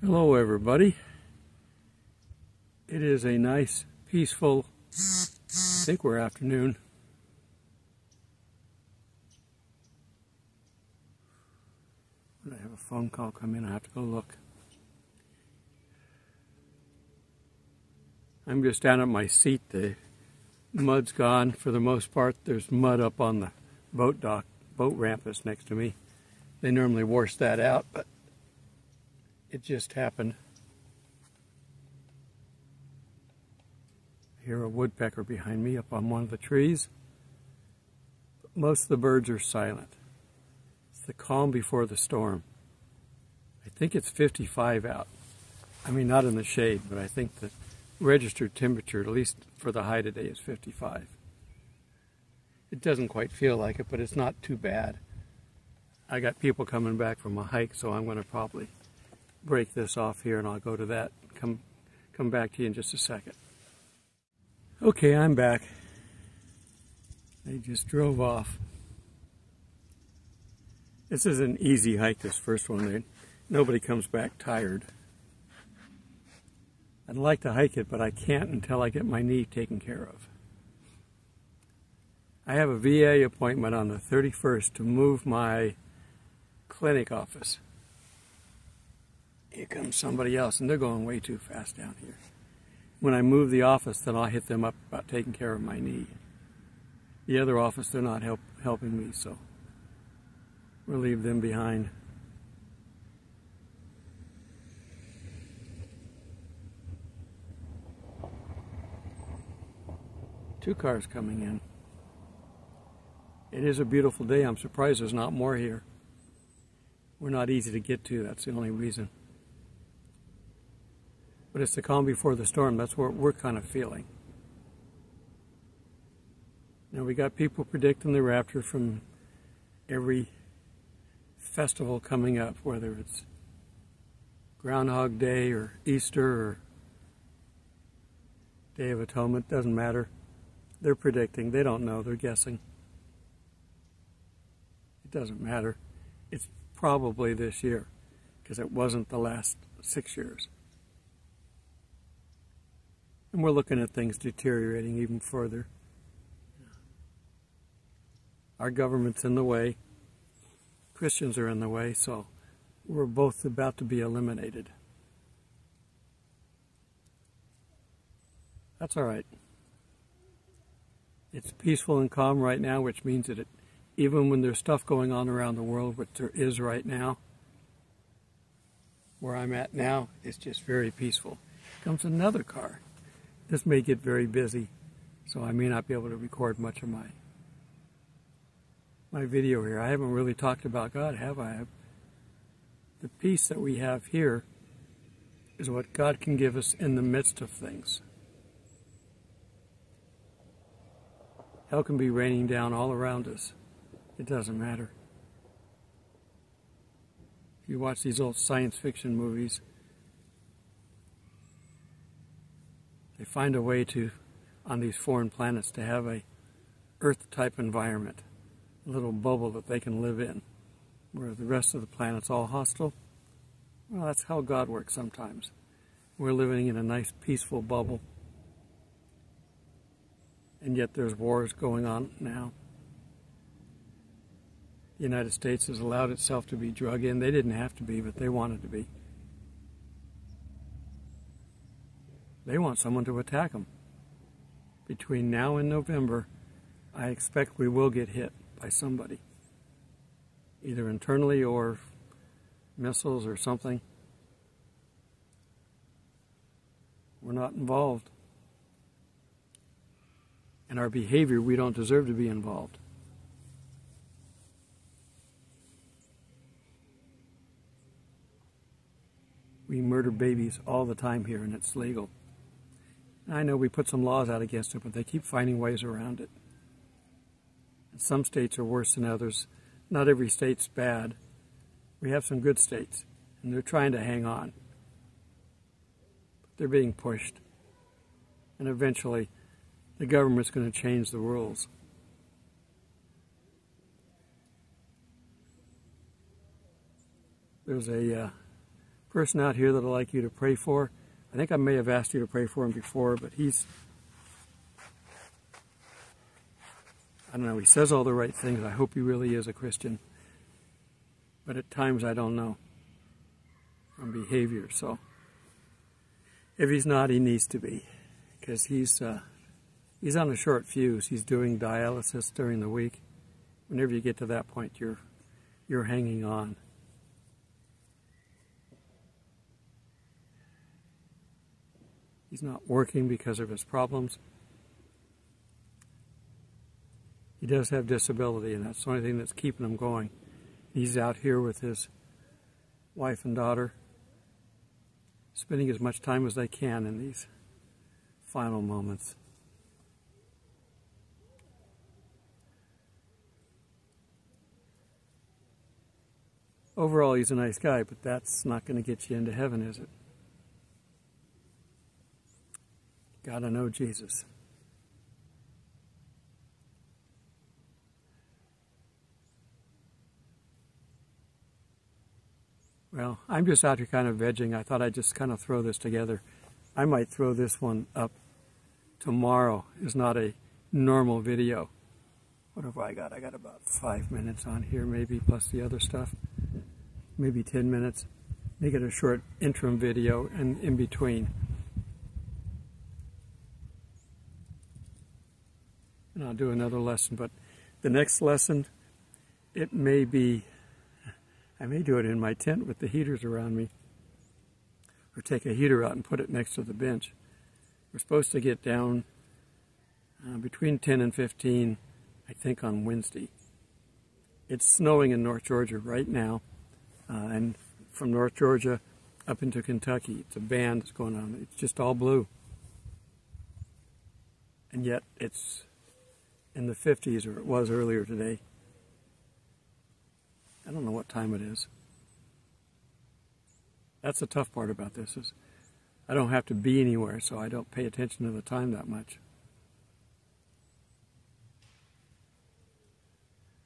Hello everybody. It is a nice, peaceful, I think we're afternoon. I have a phone call come in, I have to go look. I'm just down at my seat. The mud's gone for the most part. There's mud up on the boat ramp that's next to me. They normally wash that out, but it just happened. I hear a woodpecker behind me up on one of the trees. But most of the birds are silent. It's the calm before the storm. I think it's 55 out. I mean, not in the shade, but I think the registered temperature, at least for the high today, is 55. It doesn't quite feel like it, but it's not too bad. I got people coming back from a hike, so I'm going to probably break this off here and I'll go to that. Come back to you in just a second. Okay, I'm back. They just drove off. This is an easy hike, this first one. Nobody comes back tired. I'd like to hike it, but I can't until I get my knee taken care of. I have a VA appointment on the 31st to move my clinic office. Here comes somebody else, and they're going way too fast down here. When I move the office, then I'll hit them up about taking care of my knee. The other office, they're not helping me, so we'll leave them behind. Two cars coming in. It is a beautiful day. I'm surprised there's not more here. We're not easy to get to, that's the only reason. But it's the calm before the storm. That's what we're kind of feeling. Now we got people predicting the rapture from every festival coming up, whether it's Groundhog Day or Easter or Day of Atonement, doesn't matter. They're predicting. They don't know. They're guessing. It doesn't matter. It's probably this year because it wasn't the last 6 years. And we're looking at things deteriorating even further. Our government's in the way. Christians are in the way, so we're both about to be eliminated. That's all right. It's peaceful and calm right now, which means that even when there's stuff going on around the world, which there is right now, where I'm at now, it's just very peaceful. Comes another car. This may get very busy, so I may not be able to record much of my video here. I haven't really talked about God, have I? The peace that we have here is what God can give us in the midst of things. Hell can be raining down all around us. It doesn't matter. If you watch these old science fiction movies, they find a way to, on these foreign planets, to have a Earth-type environment, a little bubble that they can live in, where the rest of the planet's all hostile. Well, that's how God works sometimes. We're living in a nice, peaceful bubble, and yet there's wars going on now. The United States has allowed itself to be drug in. They didn't have to be, but they wanted to be. They want someone to attack them. Between now and November, I expect we will get hit by somebody. Either internally or missiles or something. We're not involved. And our behavior, we don't deserve to be involved. We murder babies all the time here, and it's legal. I know we put some laws out against it, but they keep finding ways around it. And some states are worse than others. Not every state's bad. We have some good states, and they're trying to hang on. But they're being pushed. And eventually, the government's going to change the rules. There's a person out here that I'd like you to pray for. I think I may have asked you to pray for him before, but I don't know, he says all the right things. I hope he really is a Christian. But at times I don't know from behavior. So if he's not, he needs to be, because he's on a short fuse. He's doing dialysis during the week. Whenever you get to that point, you're hanging on. He's not working because of his problems. He does have disability, and that's the only thing that's keeping him going. He's out here with his wife and daughter, spending as much time as they can in these final moments. Overall, he's a nice guy, but that's not going to get you into heaven, is it? Gotta know Jesus. Well, I'm just out here kind of vegging. I thought I'd just kind of throw this together. I might throw this one up tomorrow. It's not a normal video. What have I got? I got about 5 minutes on here, maybe, plus the other stuff. Maybe 10 minutes. Make it a short interim video and in between. And I'll do another lesson, but the next lesson, it may be, I may do it in my tent with the heaters around me, or take a heater out and put it next to the bench. We're supposed to get down between 10 and 15, I think, on Wednesday. It's snowing in North Georgia right now, and from North Georgia up into Kentucky, it's a band that's going on. It's just all blue. And yet it's in the 50s, or it was earlier today. I don't know what time it is. That's the tough part about this, is I don't have to be anywhere, so I don't pay attention to the time that much.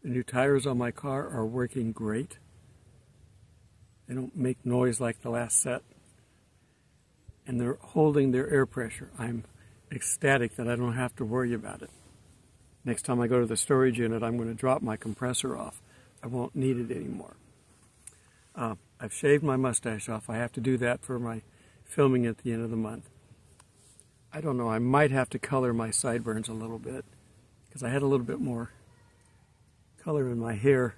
The new tires on my car are working great. They don't make noise like the last set. And they're holding their air pressure. I'm ecstatic that I don't have to worry about it. Next time I go to the storage unit, I'm going to drop my compressor off. I won't need it anymore. I've shaved my mustache off. I have to do that for my filming at the end of the month. I don't know, I might have to color my sideburns a little bit, because I had a little bit more color in my hair.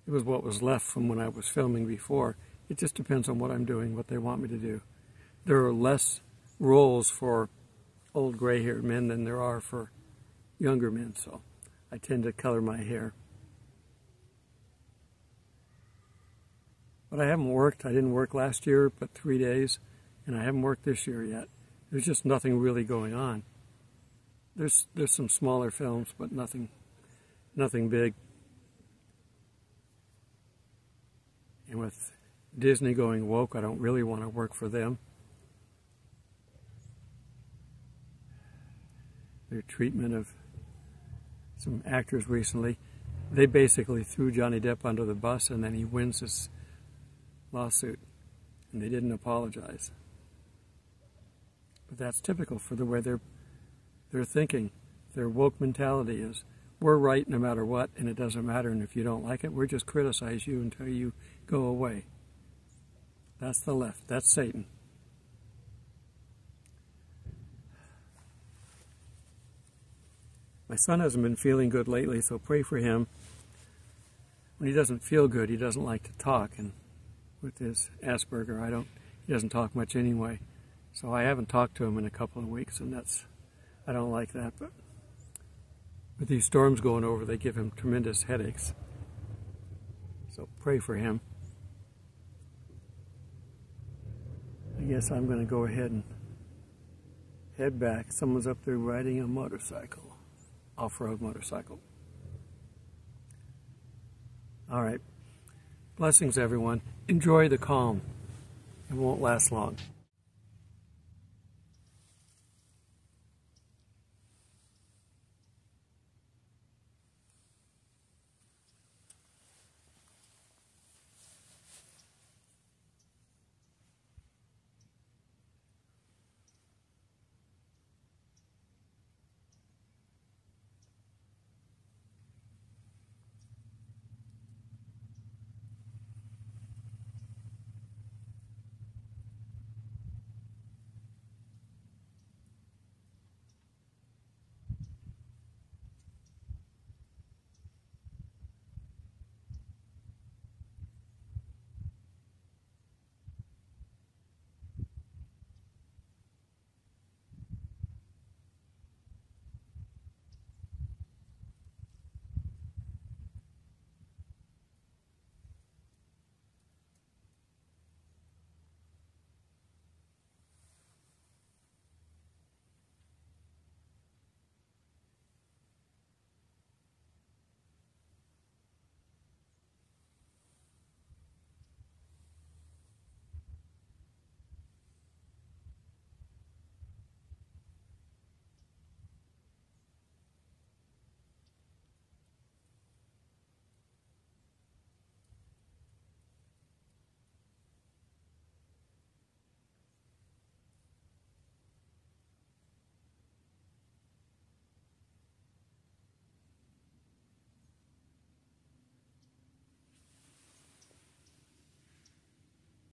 It was what was left from when I was filming before. It just depends on what I'm doing, what they want me to do. There are less roles for old gray-haired men than there are for younger men, so I tend to color my hair. But I haven't worked. I didn't work last year but 3 days, and I haven't worked this year yet. There's just nothing really going on. There's some smaller films, but nothing big. And with Disney going woke, I don't really want to work for them. Their treatment of some actors recently, they basically threw Johnny Depp under the bus, and then he wins his lawsuit, and they didn't apologize. But that's typical for the way they're thinking. Their woke mentality is, we're right no matter what, and it doesn't matter, and if you don't like it, we'll just criticize you until you go away. That's the left. That's Satan. My son hasn't been feeling good lately, so pray for him. When he doesn't feel good, he doesn't like to talk, and with his Asperger, he doesn't talk much anyway. So I haven't talked to him in a couple of weeks, and I don't like that. But with these storms going over, they give him tremendous headaches. So pray for him. I guess I'm going to go ahead and head back. Someone's up there riding a motorcycle. Off-road motorcycle. All right. Blessings, everyone. Enjoy the calm. It won't last long.